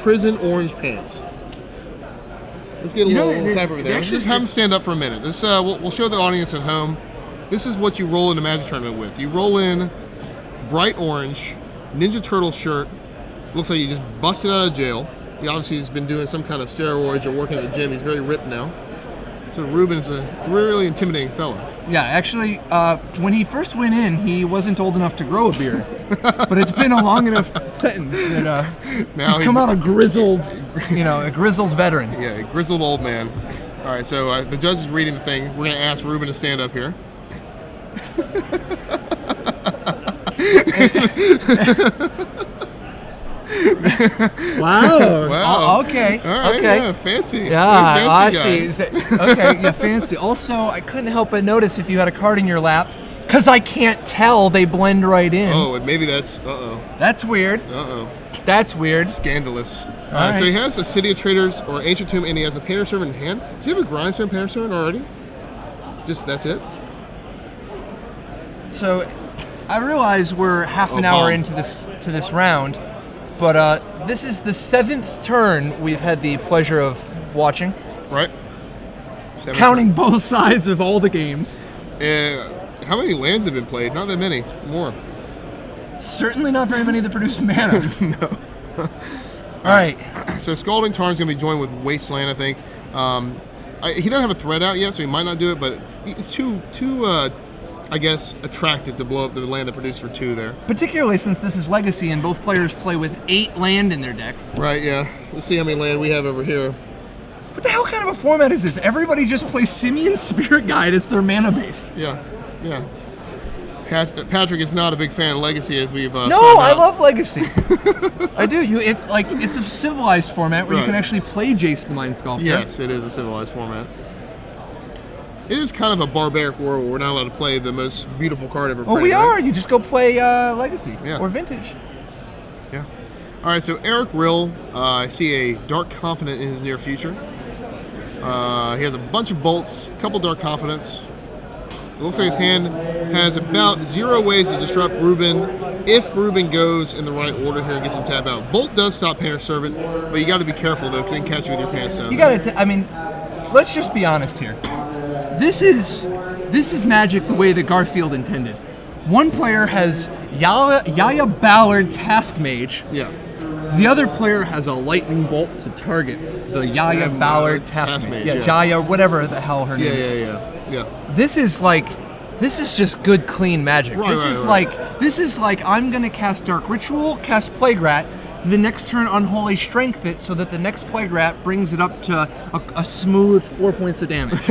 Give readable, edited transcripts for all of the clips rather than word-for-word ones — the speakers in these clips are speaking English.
prison orange pants. Let's get a little tap over there. Let's just have them stand up for a minute. This we'll show the audience at home. This is what you roll in a Magic tournament with. You roll in bright orange Ninja Turtle shirt. Looks like you just busted out of jail. He obviously has been doing some kind of steroids or working at the gym. He's very ripped now. So Reuben's a really intimidating fella. Yeah, actually, when he first went in, he wasn't old enough to grow a beard. But it's been a long enough sentence that he's come out a grizzled, a grizzled veteran. Yeah, a grizzled old man. All right, so the judge is reading the thing. We're going to ask Reuben to stand up here. Wow. Wow. Okay. All right, okay. Yeah, fancy. Yeah, I see. Okay, yeah, fancy. Also, I couldn't help but notice if you had a card in your lap, because I can't tell, they blend right in. Oh, maybe that's, That's weird. That's weird. Scandalous. All right, so he has a City of Traders or Ancient Tomb, and he has a Painter Servant in hand. Does he have a Grindstone Painter Servant already? Just, that's it? So, I realize we're half an hour into this round, but this is the 7th turn we've had the pleasure of watching. Right. Counting both sides of all the games. How many lands have been played? Not that many. More. Certainly not very many that produce mana. No. All right. So Scalding Tarn's going to be joined with Wasteland, I think. He doesn't have a threat out yet, so he might not do it, but it's too I guess, attractive to blow up the land that produced for 2 there. Particularly since this is Legacy and both players play with 8 land in their deck. Right, yeah. Let's see how many land we have over here. What the hell kind of a format is this? Everybody just plays Simeon Spirit Guide as their mana base. Yeah, yeah. Patrick is not a big fan of Legacy, as we've No, I love Legacy. I do. It's a civilized format where you can actually play Jace the Mind Sculptor. Yes, it is a civilized format. It is kind of a barbaric world where we're not allowed to play the most beautiful card ever printed. Oh, we are. You just go play Legacy or Vintage. Yeah. All right, so Eric Rill, I see a Dark Confidant in his near future. He has a bunch of bolts, a couple Dark Confidants. It looks like his hand has about 0 ways to disrupt Reuben if Reuben goes in the right order here and gets him tapped out. Bolt does stop Painter Servant, but you got to be careful though, because they can catch you with your pants down. You got to. I mean, let's just be honest here. This is Magic the way that Garfield intended. One player has Yaya Ballard Task Mage. Yeah. The other player has a lightning bolt to target the Yaya Ballard Task Mage. Yeah, yes. Jaya, whatever the hell her name is. Yeah. This is just good, clean Magic. Right, this is like I'm gonna cast Dark Ritual, cast Plague Rat. The next turn, Unholy Strength it so that the next Plague Rat brings it up to a smooth 4 points of damage.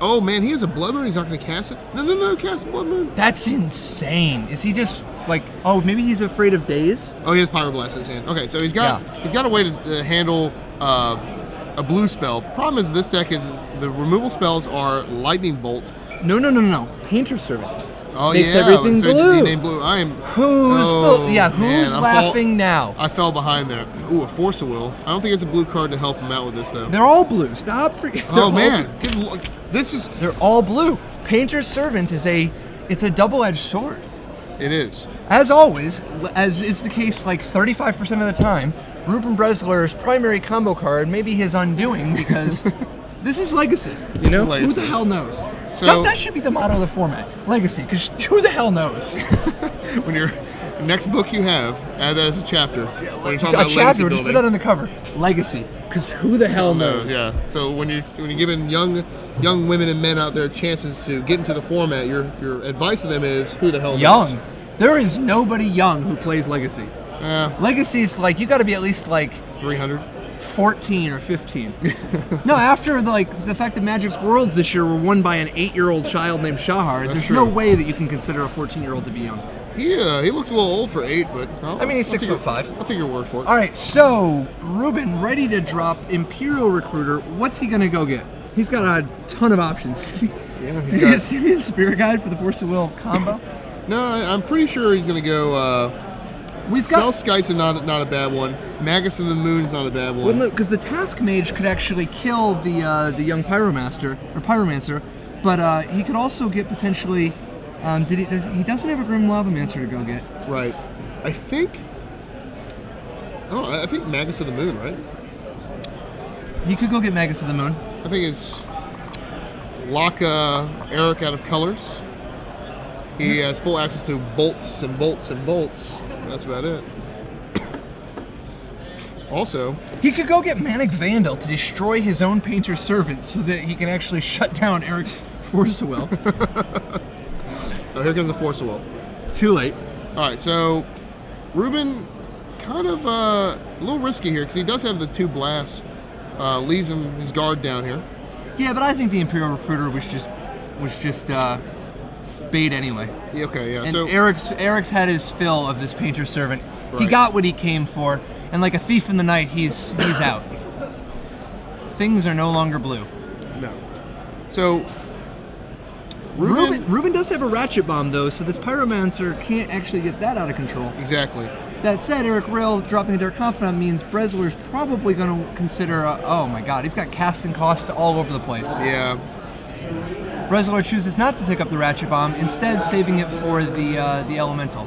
Oh man, he has a Blood Moon. He's not going to cast it. No, cast Blood Moon. That's insane. Is he just like? Oh, maybe he's afraid of Daze. Oh, he has Pyroblast in his hand. Okay, so he's got a way to handle a blue spell. Problem is, this deck is the removal spells are Lightning Bolt. No. Painter Servant. Oh, makes everything blue. Blue. I am. Who's laughing now? I fell behind there. Ooh, a Force of Will. I don't think it's a blue card to help him out with this though. They're all blue. Stop freaking. Oh man, They're all blue. Painter Servant it's a double-edged sword. It is. As always, as is the case like 35% of the time, Reuben Bresler's primary combo card may be his undoing because this is Legacy. You know, who the hell knows? So that should be the motto of the format, Legacy, because who the hell knows? When your next book you have, add that as a chapter. When you're talking a about chapter, legacy just put that on the cover, Legacy, because who the hell knows? Yeah. So when you're giving young women and men out there chances to get into the format, your advice to them is who the hell knows? Young. There is nobody young who plays Legacy. Legacy's like you got to be at least like 300. 14 or 15. No, after the fact that Magic's Worlds this year were won by an 8-year-old child named Shahar, there's no way that you can consider a 14-year-old to be young. He looks a little old for 8, but I mean he's 6'5". I'll take your word for it. All right, so Reuben ready to drop Imperial Recruiter. What's he gonna go get? He's got a ton of options. Did he get Simeon Spirit Guide for the Force of Will combo? No, I'm pretty sure he's gonna go. Spell Skite's not a bad one. Magus of the Moon's not a bad one. Well, no, because the Task Mage could actually kill the young Pyromancer, but he could also get potentially. He doesn't have a Grim Lavamancer to go get. Right. I think Oh, I think Magus of the Moon, right? He could go get Magus of the Moon. I think it's lock Eric out of colors. He has full access to bolts and bolts and bolts. That's about it. Also, he could go get Manic Vandal to destroy his own Painter's Servant so that he can actually shut down Eric's Force of Will. So here comes the Force of Will. Too late. All right, so Reuben kind of a little risky here because he does have the 2 blasts. Leaves him his guard down here. Yeah, but I think the Imperial Recruiter was just bait anyway. Yeah, okay, yeah. And so Eric's had his fill of this Painter's Servant. Right. He got what he came for, and like a thief in the night, he's out. Things are no longer blue. No. So Reuben does have a Ratchet Bomb though, so this Pyromancer can't actually get that out of control. Exactly. That said, Eric Rill dropping a Dark Confidant means Bresler's probably going to consider. Oh my God, he's got casting costs all over the place. Yeah. Bresler chooses not to take up the Ratchet Bomb, instead saving it for the Elemental.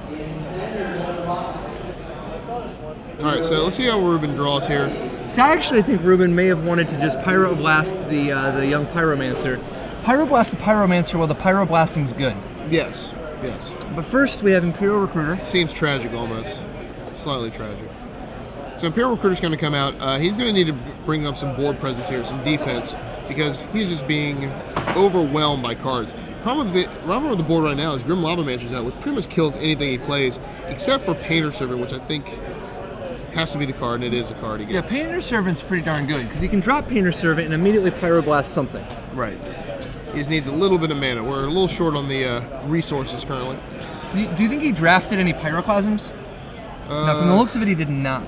All right, so let's see how Reuben draws here. See, I actually think Reuben may have wanted to just Pyroblast the young Pyromancer. Pyroblast the Pyromancer while the Pyroblasting's good. Yes, yes. But first we have Imperial Recruiter. Seems tragic almost. Slightly tragic. So Imperial Recruiter's going to come out. He's going to need to bring up some board presence here, some defense, because he's just being overwhelmed by cards. Problem with the board right now is Grim Lavamancer's out, which pretty much kills anything he plays, except for Painter Servant, which I think has to be the card, and it is the card he gets. Yeah, Painter Servant's pretty darn good, because he can drop Painter Servant and immediately Pyroblast something. Right. He just needs a little bit of mana. We're a little short on the resources currently. Do you think he drafted any Pyroclasms? No, from the looks of it, he did not.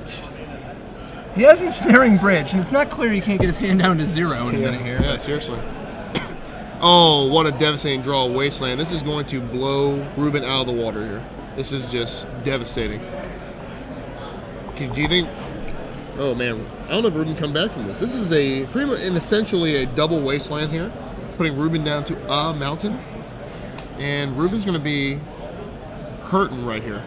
He has Ensnaring Bridge, and it's not clear he can't get his hand down to 0 in a minute here. Yeah, seriously. Oh, what a devastating draw, Wasteland. This is going to blow Reuben out of the water here. This is just devastating. Do you think... Oh, man. I don't know if Reuben come back from this. This is pretty much essentially a double Wasteland here, putting Reuben down to a mountain. And Reuben's going to be hurting right here.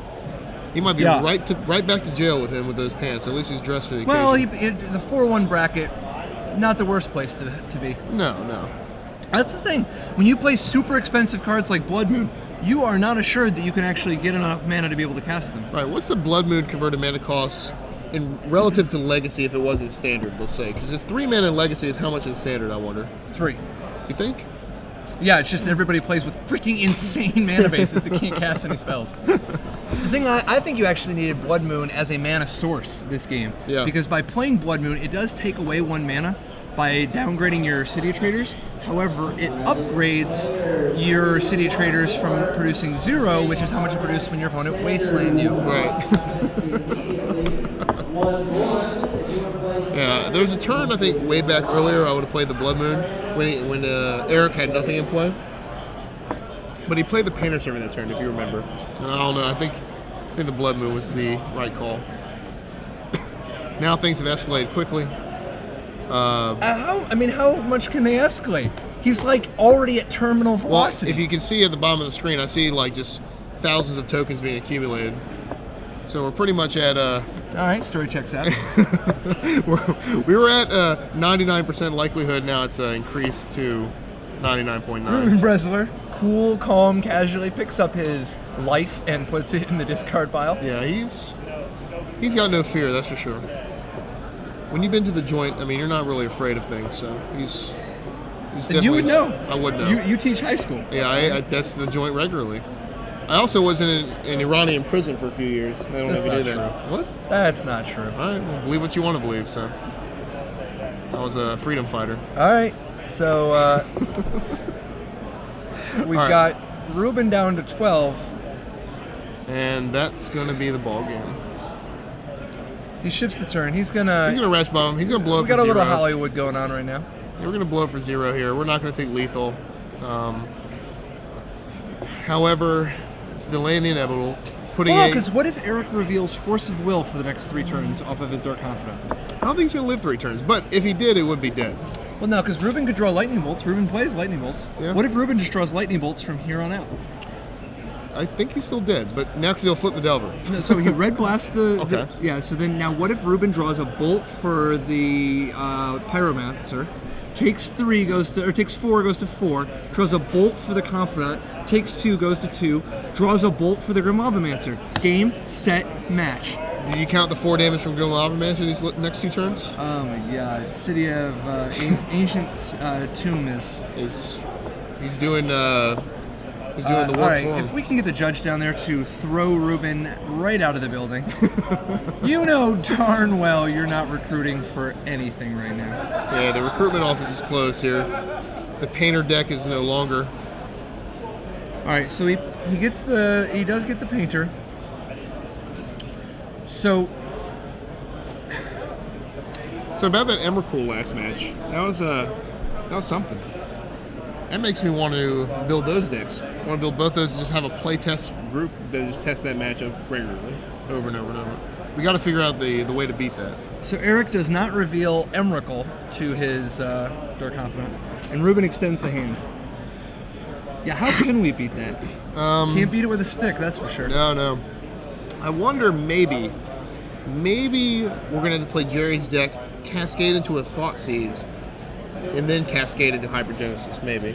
He might be right back to jail with him with those pants. At least he's dressed for the occasion. Well, the 4-1 bracket, not the worst place to be. No. That's the thing. When you play super expensive cards like Blood Moon, you are not assured that you can actually get enough mana to be able to cast them. Right. What's the Blood Moon converted mana cost in relative to Legacy if it wasn't Standard, let's say? Because it's 3 mana in Legacy is how much in Standard, I wonder? 3. You think? Yeah, it's just everybody plays with freaking insane mana bases that can't cast any spells. The thing I think you actually needed Blood Moon as a mana source this game. Yeah. Because by playing Blood Moon, it does take away 1 mana by downgrading your City of Traders. However, it upgrades your City of Traders from producing 0, which is how much it produces when your opponent wasteland you. Right. Yeah, there was a turn I think way back earlier I would have played the Blood Moon when Eric had nothing in play. But he played the Painter Servant that turn, if you remember. And I don't know, I think the Blood Moon was the right call. Now things have escalated quickly. How much can they escalate? He's like already at terminal velocity. Well, if you can see at the bottom of the screen, I see like just thousands of tokens being accumulated. So we're pretty much at all right, story checks out. we were at 99% likelihood. Now it's increased to 99.9. Reuben Bresler, cool, calm, casually picks up his life and puts it in the discard pile. Yeah, he's got no fear, that's for sure. When you've been to the joint, I mean, you're not really afraid of things. So he's and you would know. I would know. You teach high school. Yeah, that's the joint regularly. I also was in an Iranian prison for a few years. I don't even do that. What? That's not true. All right, well, believe what you want to believe, son. I was a freedom fighter. All right, so we've got Reuben down to 12. And that's going to be the ball game. He ships the turn. He's gonna Ratchet Bomb. He's gonna blow up for 0. We got a little Hollywood going on right now. Yeah, we're gonna blow up for 0 here. We're not gonna take lethal. However, it's delaying the inevitable. It's putting. Well, because what if Eric reveals Force of Will for the next 3 turns off of his Dark Confidant? I don't think he's gonna live 3 turns, but if he did, it would be dead. Well, no, because Reuben could draw Lightning Bolts. Reuben plays Lightning Bolts. Yeah. What if Reuben just draws Lightning Bolts from here on out? I think he's still dead, but now because he'll flip the Delver. No, so he red blasts the, Okay. yeah. So then now, what if Reuben draws a bolt for the Pyromancer, takes 3, takes 4, goes to 4, draws a bolt for the Confidant, takes 2, goes to 2, draws a bolt for the Grimavomancer. Game, set, match. Did you count the 4 damage from Grimavomancer these next 2 turns? Oh my God! City of Ancient Tomb is. He's doing the work all right, for him. if we can get the judge down there to throw Reuben right out of the building, you know darn well you're not recruiting for anything right now. Yeah, the recruitment office is closed here. The painter deck is no longer. All right, so he does get the painter. So about that Emrakul last match, that was something. That makes me want to build those decks. I want to build both those and just have a playtest group that just test that matchup regularly, over and over and over. We got to figure out the way to beat that. So Eric does not reveal Emrakul to his Dark Confidant, and Reuben extends the hand. Yeah, how can we beat that? Can't beat it with a stick, that's for sure. No. I wonder maybe we're going to play Jerry's deck, cascade into a Thoughtseize, and then cascade into Hypergenesis, maybe.